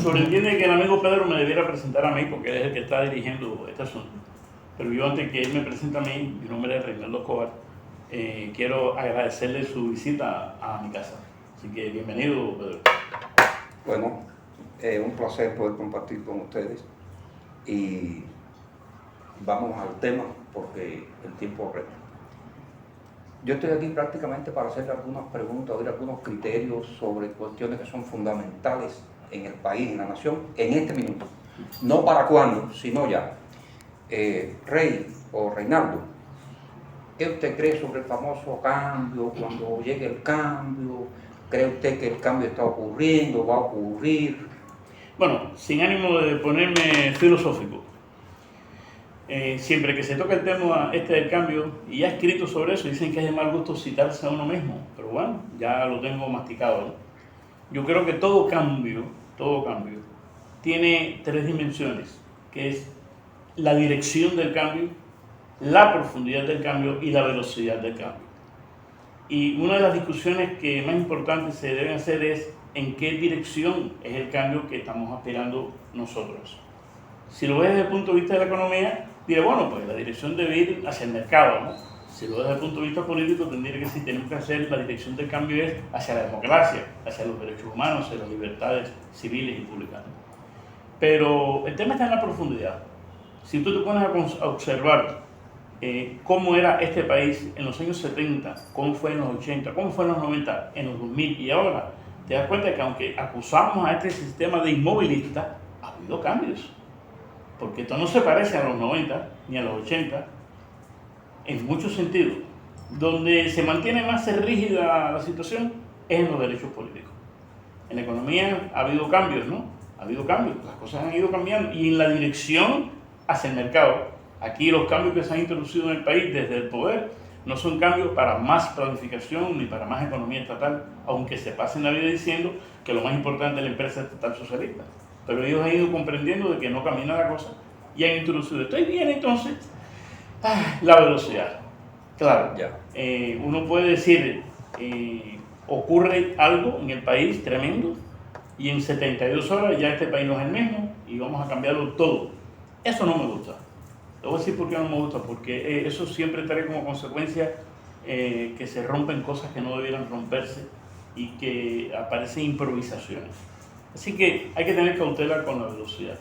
sobreentiende que el amigo Pedro me debiera presentar a mí porque él es el que está dirigiendo este asunto. Pero yo, antes que él me presente a mí, mi nombre es Reinaldo Escobar, quiero agradecerle su visita a mi casa. Así que bienvenido, Pedro. Bueno, un placer poder compartir con ustedes y vamos al tema porque el tiempo resta. Yo estoy aquí prácticamente para hacerle algunas preguntas, oír algunos criterios sobre cuestiones que son fundamentales en el país, en la nación, en este minuto. No para cuándo, sino ya. Rey o Reinaldo, ¿qué usted cree sobre el famoso cambio? Cuando llegue el cambio, ¿cree usted que el cambio está ocurriendo, va a ocurrir? Bueno, sin ánimo de ponerme filosófico, siempre que se toca el tema este del cambio, y ya he escrito sobre eso, dicen que es de mal gusto citarse a uno mismo, pero bueno, ya lo tengo masticado, ¿no? Yo creo que todo cambio, tiene tres dimensiones, que es la dirección del cambio, la profundidad del cambio y la velocidad del cambio. Y una de las discusiones que más importantes se deben hacer es en qué dirección es el cambio que estamos aspirando nosotros. Si lo ves desde el punto de vista de la economía, diré, bueno, pues la dirección debe ir hacia el mercado, ¿no? Si lo ves desde el punto de vista político, tendría que decir, tenemos que hacer, la dirección del cambio es hacia la democracia, hacia los derechos humanos, hacia las libertades civiles y públicas. Pero el tema está en la profundidad. Si tú te pones a observar cómo era este país en los años 70, cómo fue en los 80, cómo fue en los 90, en los 2000 y ahora, te das cuenta que aunque acusamos a este sistema de inmovilista, ha habido cambios. Porque esto no se parece a los 90 ni a los 80 en muchos sentidos. Donde se mantiene más rígida la situación es en los derechos políticos. En la economía ha habido cambios, ¿no? Ha habido cambios, las cosas han ido cambiando y en la dirección hacia el mercado. Aquí los cambios que se han introducido en el país desde el poder no son cambios para más planificación ni para más economía estatal, aunque se pasen la vida diciendo que lo más importante es la empresa estatal socialista. Pero ellos han ido comprendiendo de que no camina la cosa y han introducido esto. Y viene entonces la velocidad. Claro, uno puede decir, ocurre algo en el país tremendo y en 72 horas ya este país no es el mismo y vamos a cambiarlo todo. Eso no me gusta. Le voy a decir por qué no me gusta, porque eso siempre trae como consecuencia que se rompen cosas que no debieran romperse y que aparecen improvisaciones. Así que hay que tener cautela con la velocidad.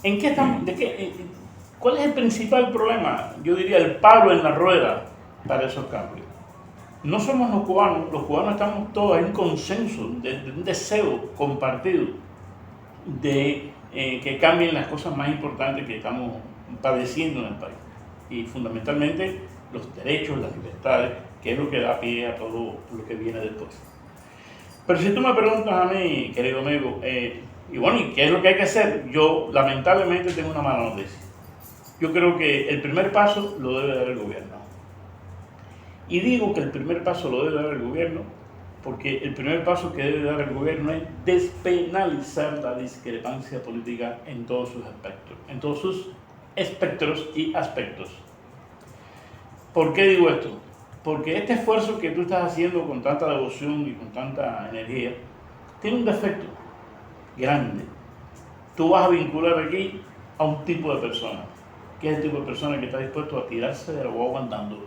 ¿En qué estamos? ¿Cuál es el principal problema? Yo diría el palo en la rueda para esos cambios. No somos los cubanos estamos todos en un consenso, de un deseo compartido de que cambien las cosas más importantes que estamos padeciendo en el país. Y fundamentalmente los derechos, las libertades, que es lo que da pie a todo lo que viene después. Pero si tú me preguntas a mí, querido amigo, y bueno, ¿y qué es lo que hay que hacer? Yo lamentablemente tengo una mala noticia. Yo creo que el primer paso lo debe dar el gobierno. Y digo que el primer paso lo debe dar el gobierno porque el primer paso que debe dar el gobierno es despenalizar la discrepancia política en todos sus espectros y aspectos. ¿Por qué digo esto? Porque este esfuerzo que tú estás haciendo con tanta devoción y con tanta energía tiene un defecto grande. Tú vas a vincular aquí a un tipo de persona, que es el tipo de persona que está dispuesto a tirarse de la guagua andando.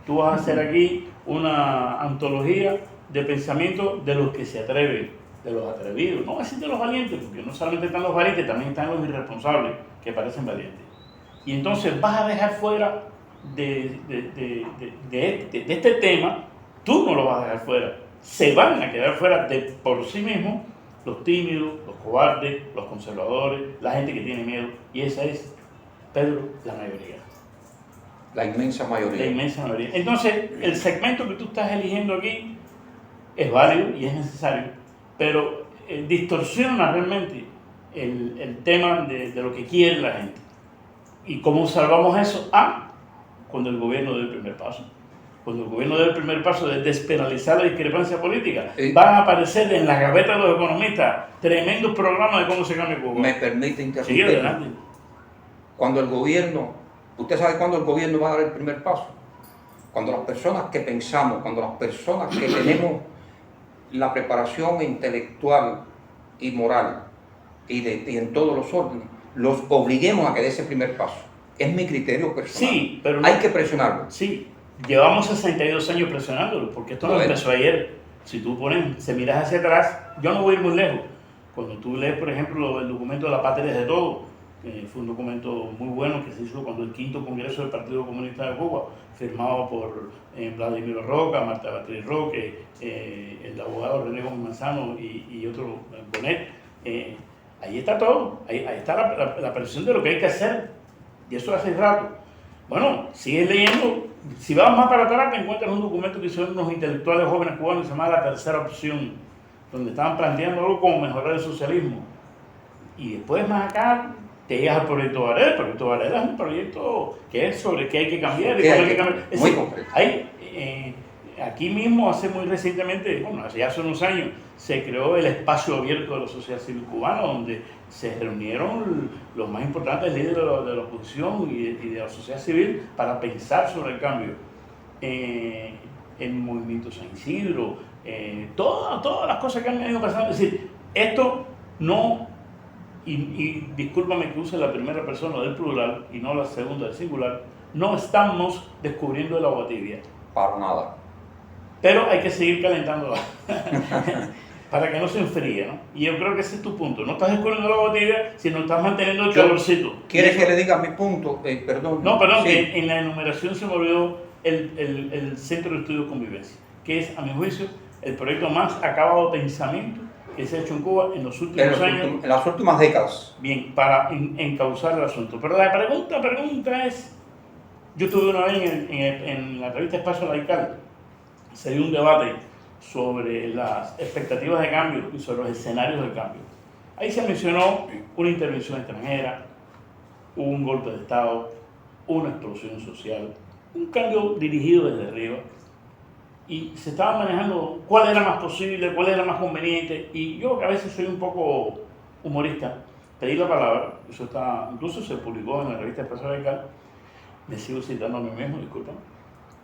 Tú vas a hacer aquí una antología de pensamientos de los que se atreven, de los atrevidos, no así de los valientes, porque no solamente están los valientes, también están los irresponsables que parecen valientes. Y entonces vas a dejar fuera de este tema, tú no lo vas a dejar fuera, se van a quedar fuera de por sí mismos los tímidos, los cobardes, los conservadores, la gente que tiene miedo, y esa es, Pedro, la mayoría. La inmensa mayoría. La inmensa mayoría. Entonces, el segmento que tú estás eligiendo aquí es válido y es necesario, pero distorsiona realmente el tema de lo que quiere la gente. ¿Y cómo salvamos eso? Cuando el gobierno dé el primer paso. Cuando el gobierno dé el primer paso de despenalizar la discrepancia política, van a aparecer en la gaveta de los economistas tremendos programas de cómo se cambia Cuba. Me permite interrumpir. Sí, adelante. Cuando el gobierno, ¿usted sabe cuándo el gobierno va a dar el primer paso? Cuando las personas que pensamos, cuando las personas que tenemos la preparación intelectual y moral y en todos los órdenes, los obliguemos a que dé ese primer paso. Es mi criterio personal. Sí, pero hay que presionarlo. Sí, llevamos 62 años presionándolo, porque esto no empezó ayer. Si tú se miras hacia atrás, yo no voy a ir muy lejos. Cuando tú lees, por ejemplo, el documento de La Patria de Todo, que fue un documento muy bueno que se hizo cuando el 5º Congreso del Partido Comunista de Cuba, firmado por Vladimir Roca, Marta Beatriz Roque, el abogado René Gómez Manzano y otro, Bonet, ahí está todo, ahí está la presión de lo que hay que hacer, y eso hace rato. Bueno, sigues leyendo, si vas más para atrás te encuentras un documento que hicieron unos intelectuales jóvenes cubanos que se llama La Tercera Opción, donde estaban planteando algo como mejorar el socialismo. Y después más acá te llegas al proyecto Varela. El proyecto Varela es un proyecto que es sobre qué hay que cambiar. Y hay que cambiar. Muy concreto. Aquí mismo, muy recientemente, bueno, hace unos años, se creó el espacio abierto de la sociedad civil cubana, donde se reunieron los más importantes líderes de la oposición y de la sociedad civil para pensar sobre el cambio. El movimiento San Isidro, todas las cosas que han ido pasando. Es decir, esto no, y discúlpame que use la primera persona del plural y no la segunda del singular, no estamos descubriendo el agua tibia. Para nada. Pero hay que seguir calentándola para que no se enfríe, ¿no? Y yo creo que ese es tu punto. No estás descubriendo el agua tibia, sino estás manteniendo el calorcito. ¿Quieres que le diga mi punto? Perdón. No, perdón, sí. Que en la enumeración se me olvidó el Centro de Estudio de Convivencia, que es, a mi juicio, el proyecto más acabado de pensamiento que se ha hecho en Cuba en los últimos años. En las últimas décadas. Bien, para encauzar el asunto. Pero la pregunta es, yo estuve una vez en la revista Espacio Laical, se dio un debate sobre las expectativas de cambio y sobre los escenarios de cambio. Ahí se mencionó una intervención extranjera, un golpe de Estado, una explosión social, un cambio dirigido desde arriba, y se estaba manejando cuál era más posible, cuál era más conveniente, y yo, que a veces soy un poco humorista, pedí la palabra, eso incluso se publicó en la revista Espacio Laical, me sigo citando a mí mismo, disculpa,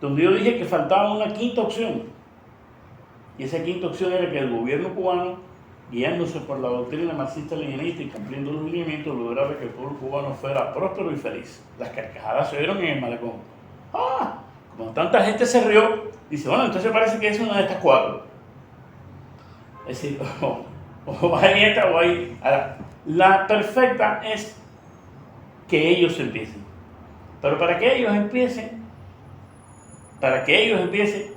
donde yo dije que faltaba una quinta opción, y esa quinta opción era que el gobierno cubano, guiándose por la doctrina marxista-leninista y cumpliendo los lineamientos, lograra que el pueblo cubano fuera próspero y feliz. Las carcajadas se vieron en el malecón. Como tanta gente se rió, dice, bueno, entonces parece que es una de estas cuatro. Es decir, o hay esta o hay... Ahora, la perfecta es que ellos empiecen. Pero para que ellos empiecen,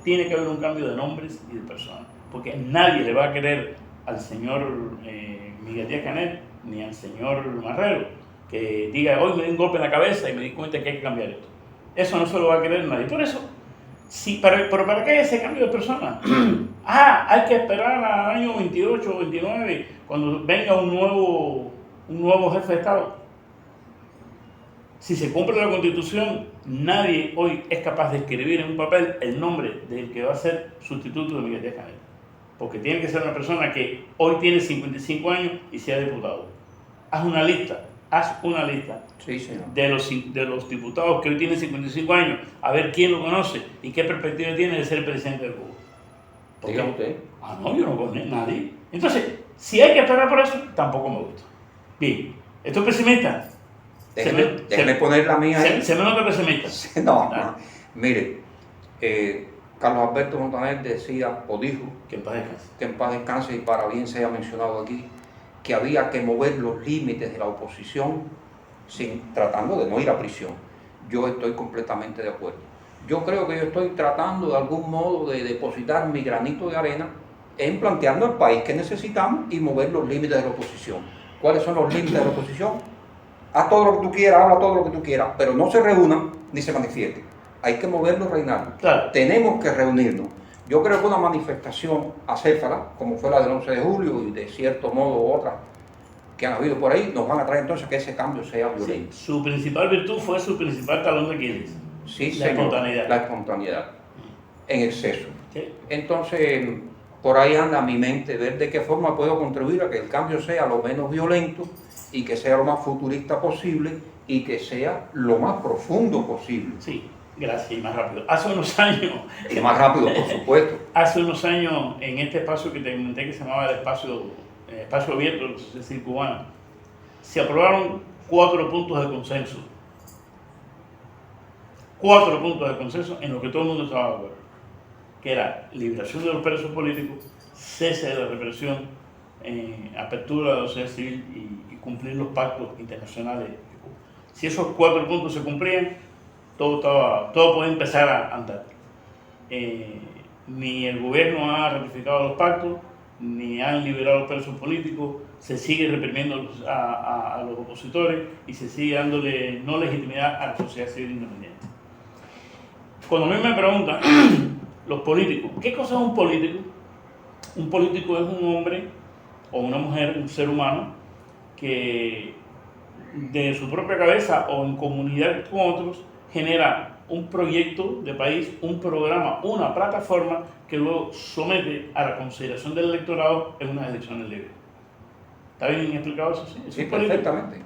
tiene que haber un cambio de nombres y de personas. Porque nadie le va a querer al señor Miguel Díaz-Canel ni al señor Marrero que diga, hoy me di un golpe en la cabeza y me di cuenta que hay que cambiar esto. Eso no se lo va a querer nadie. Por eso, pero ¿para qué hay ese cambio de persona? Hay que esperar al año 28 o 29 cuando venga un nuevo jefe de Estado. Si se cumple la Constitución, nadie hoy es capaz de escribir en un papel el nombre del que va a ser sustituto de Miguel Díaz-Canel. Porque tiene que ser una persona que hoy tiene 55 años y sea diputado. Haz una lista Sí, señor. de los diputados que hoy tienen 55 años, a ver quién lo conoce y qué perspectiva tiene de ser presidente de Cuba. Diga usted. No, yo no conozco a nadie. Entonces, si hay que esperar por eso, tampoco me gusta. Bien, ¿esto es pesimista? Déjeme poner la mía ahí. Se me nota pesimista. No. Mire, Carlos Alberto Montaner decía, o dijo, que en paz descanse, y para bien sea mencionado aquí, que había que mover los límites de la oposición tratando de no ir a prisión. Yo estoy completamente de acuerdo. Yo creo que yo estoy tratando de algún modo de depositar mi granito de arena en planteando al país que necesitamos y mover los límites de la oposición. ¿Cuáles son los límites de la oposición? Haz todo lo que tú quieras, habla todo lo que tú quieras, pero no se reúnan ni se manifiesten. Hay que moverlos, Reinaldo. Claro. Tenemos que reunirnos. Yo creo que una manifestación acéfala, como fue la del 11 de julio y de cierto modo otras que han habido por ahí, nos van a traer entonces que ese cambio sea violento. Sí, su principal virtud fue su principal talón de Aquiles. Sí, la espontaneidad. La espontaneidad, en exceso. Sí. Entonces, por ahí anda mi mente, ver de qué forma puedo contribuir a que el cambio sea lo menos violento y que sea lo más futurista posible y que sea lo más profundo posible. Sí. Gracias, y más rápido. Hace unos años... Y más rápido, por supuesto. Hace unos años, en este espacio que te comenté que se llamaba el espacio en el espacio abierto de la sociedad civil cubana, se aprobaron 4 puntos de consenso. 4 puntos de consenso en lo que todo el mundo estaba de acuerdo, que era liberación de los presos políticos, cese de la represión, apertura de la sociedad civil y cumplir los pactos internacionales. Si esos 4 puntos se cumplían, todo podía empezar a andar. Ni el gobierno ha ratificado los pactos, ni han liberado los presos políticos, se sigue reprimiendo a los opositores y se sigue dándole no legitimidad a la sociedad civil independiente. Cuando a mí me preguntan los políticos, ¿qué cosa es un político? Un político es un hombre o una mujer, un ser humano, que de su propia cabeza o en comunidad con otros genera un proyecto de país, un programa, una plataforma que luego somete a la consideración del electorado en unas elecciones libres. ¿Está bien explicado eso? Sí, perfectamente.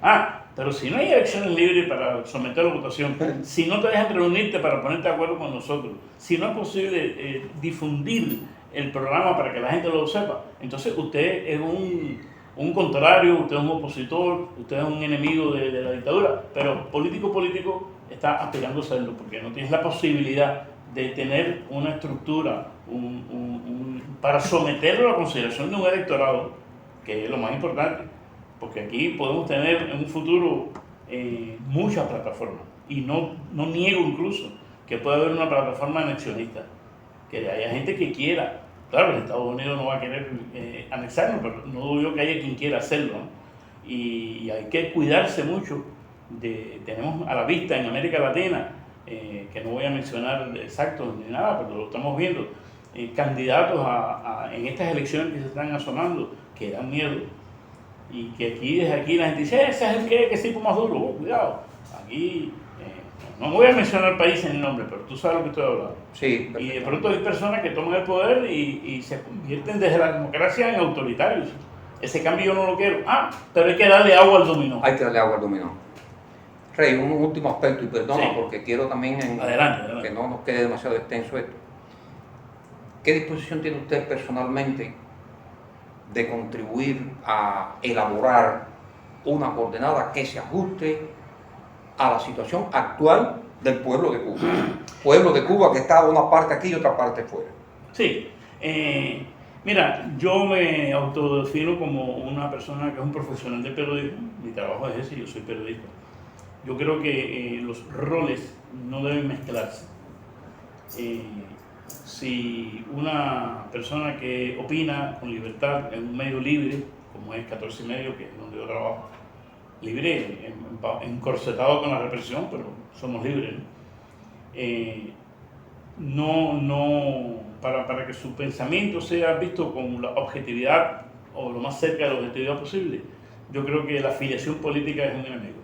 Pero si no hay elecciones libres para someter a la votación, si no te dejan reunirte para ponerte de acuerdo con nosotros, si no es posible difundir el programa para que la gente lo sepa, entonces usted es un contrario, usted es un opositor, usted es un enemigo de la dictadura, pero político está aspirando a serlo, porque no tienes la posibilidad de tener una estructura para someterlo a la consideración de un electorado, que es lo más importante, porque aquí podemos tener en un futuro muchas plataformas, y no niego incluso que puede haber una plataforma anexionista, que haya gente que quiera. Claro, el Estados Unidos no va a querer anexarnos, pero no dudo que haya quien quiera hacerlo, ¿no? Y hay que cuidarse mucho. Tenemos a la vista en América Latina, que no voy a mencionar exactos ni nada, pero lo estamos viendo, candidatos en estas elecciones que se están asomando, que dan miedo, y que desde aquí la gente dice, ese es el que sí, más duro. Cuidado, aquí no voy a mencionar países ni nombre, pero tú sabes lo que estoy hablando. Sí, y de pronto hay personas que toman el poder y se convierten desde la democracia en autoritarios. Ese cambio yo no lo quiero. Pero hay que darle agua al dominó. Hay que darle agua al dominó. Rey, un último aspecto, y perdona, sí, porque quiero también adelante. Que no nos quede demasiado extenso esto. ¿Qué disposición tiene usted personalmente de contribuir a elaborar una coordenada que se ajuste a la situación actual del pueblo de Cuba? Pueblo de Cuba que está una parte aquí y otra parte fuera. Sí. Mira, yo me autodefino como una persona que es un profesional del periodismo. Mi trabajo es ese, yo soy periodista. Yo creo que los roles no deben mezclarse. Si una persona que opina con libertad en un medio libre, como es 14 y medio, que es donde yo trabajo, libre, encorsetado con la represión, pero somos libres, para que su pensamiento sea visto con la objetividad o lo más cerca de la objetividad posible, yo creo que la afiliación política es un enemigo.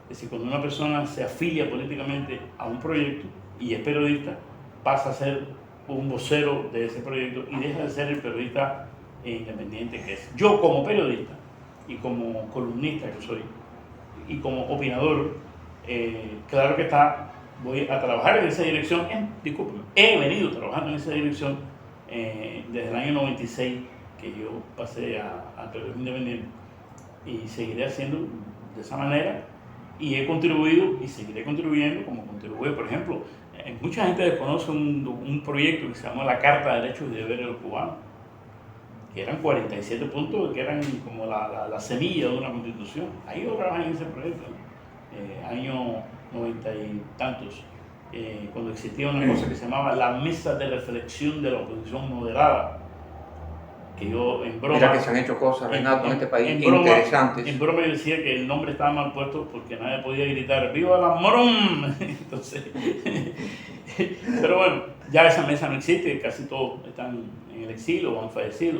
Es decir, cuando una persona se afilia políticamente a un proyecto y es periodista, pasa a ser un vocero de ese proyecto y deja de ser el periodista independiente que es. Yo como periodista y como columnista que soy y como opinador, claro que voy a trabajar en esa dirección. He venido trabajando en esa dirección desde el año 96 que yo pasé al periodismo independiente, y seguiré haciendo de esa manera, y he contribuido y seguiré contribuyendo como contribuí, por ejemplo. Mucha gente desconoce un proyecto que se llama la Carta de Derechos y Deberes de los Cubanos, que eran 47 puntos, que eran como la semilla de una constitución. Ahí yo trabajé en ese proyecto, año 90 y tantos, cuando existía una cosa que se llamaba la Mesa de Reflexión de la Oposición Moderada, que yo en broma... Mira que se han hecho cosas, Renato, en este país interesantes. En broma yo decía que el nombre estaba mal puesto porque nadie podía gritar ¡Viva la Morón! Entonces, pero bueno, ya esa mesa no existe, casi todos están en el exilio o han fallecido.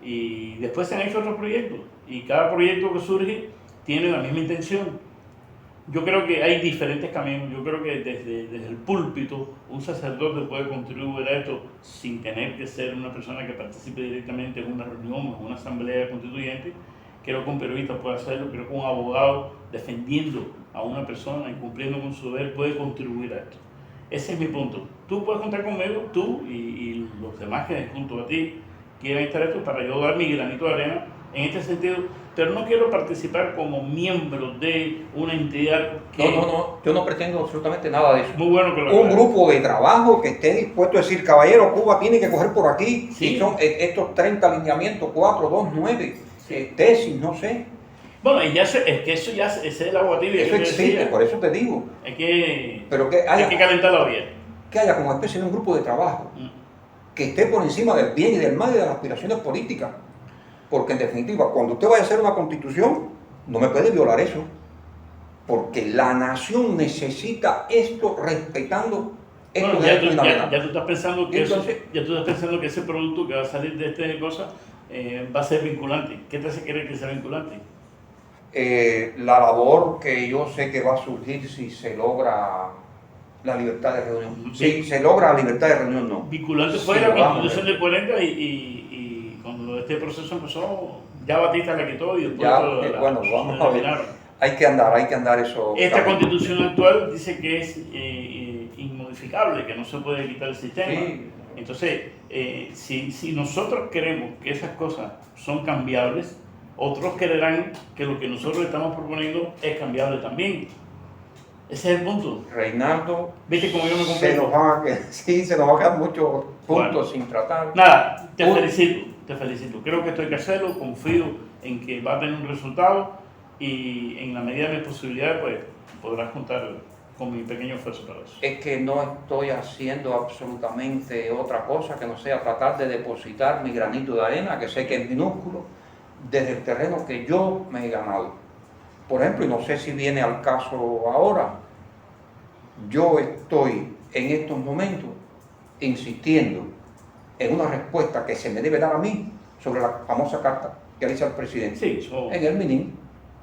Y después se han hecho otros proyectos, y cada proyecto que surge tiene la misma intención. Yo creo que hay diferentes caminos. Yo creo que desde el púlpito un sacerdote puede contribuir a esto sin tener que ser una persona que participe directamente en una reunión o en una asamblea constituyente. Creo que un periodista puede hacerlo, creo que un abogado defendiendo a una persona y cumpliendo con su deber puede contribuir a esto. Ese es mi punto. Tú puedes contar conmigo, tú y los demás que junto a ti quieran estar esto, para yo dar mi granito de arena en este sentido, pero no quiero participar como miembro de una entidad que... No, yo no pretendo absolutamente nada de eso. Muy bueno que lo Un aclares. grupo de trabajo que esté dispuesto a decir, caballero, Cuba tiene que coger por aquí, Sí. y son estos 30 alineamientos, 4, 2, 9, tesis, no sé. Bueno, y ya es que eso ya ese es el agua tibia. Eso que te existe, decía. por eso te digo. Pero que Hay que calentar la olla. Que haya como especie de un grupo de trabajo que esté por encima del bien y del mal y de las aspiraciones políticas. Porque en definitiva, cuando usted vaya a hacer una constitución, no me puede violar eso. Porque la nación necesita esto respetando estos derechos inalienables. Ya tú estás pensando que entonces, ya tú estás pensando que ese producto que va a salir de esta cosa va a ser vinculante. ¿Qué te hace creer que sea vinculante? La labor que yo sé que va a surgir si se logra la libertad de reunión. Si se logra la libertad de reunión, no. Vinculante fue la Constitución del 40 y cuando este proceso empezó, ya Batista la quitó y después... Ya, bueno, vamos a ver. Hay que andar eso. Esta Constitución actual dice que es inmodificable, que no se puede quitar el sistema. Sí. Entonces, si nosotros queremos que esas cosas son cambiables, otros creerán que lo que nosotros estamos proponiendo es cambiable también. Ese es el punto. Reinaldo, ¿viste cómo yo me compré? se nos va a quedar muchos puntos sin tratar. Nada, te felicito. Creo que esto hay que hacerlo, confío en que va a tener un resultado y en la medida de mis posibilidades, pues podrás contar con mi pequeño esfuerzo para eso. Es que no estoy haciendo absolutamente otra cosa que no sea tratar de depositar mi granito de arena, que sé que es minúsculo, desde el terreno que yo me he ganado. Por ejemplo, y no sé si viene al caso ahora, yo estoy en estos momentos insistiendo en una respuesta que se me debe dar a mí sobre la famosa carta que le hice al presidente en el MININ,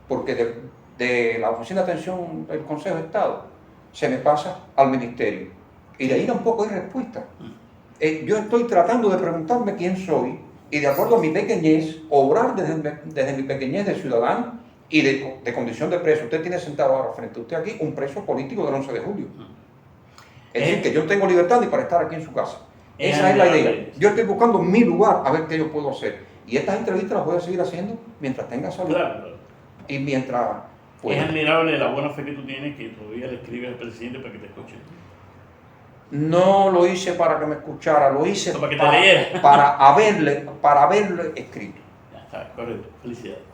porque de la Oficina de Atención del Consejo de Estado se me pasa al Ministerio y de ahí tampoco hay respuesta. Yo estoy tratando de preguntarme quién soy y de acuerdo a mi pequeñez, obrar desde mi pequeñez de ciudadano y de condición de preso. Usted tiene sentado ahora frente a usted aquí un preso político del 11 de julio. Es decir, que yo no tengo libertad ni para estar aquí en su casa. Esa es la idea. Yo estoy buscando mi lugar a ver qué yo puedo hacer. Y estas entrevistas las voy a seguir haciendo mientras tenga salud. Claro. Y mientras... Pues, es admirable la buena fe que tú tienes, que todavía le escribes al presidente para que te escuche. No lo hice para que me escuchara, lo hice para que te leyera. para haberle escrito. Ya está, correcto. Felicidades.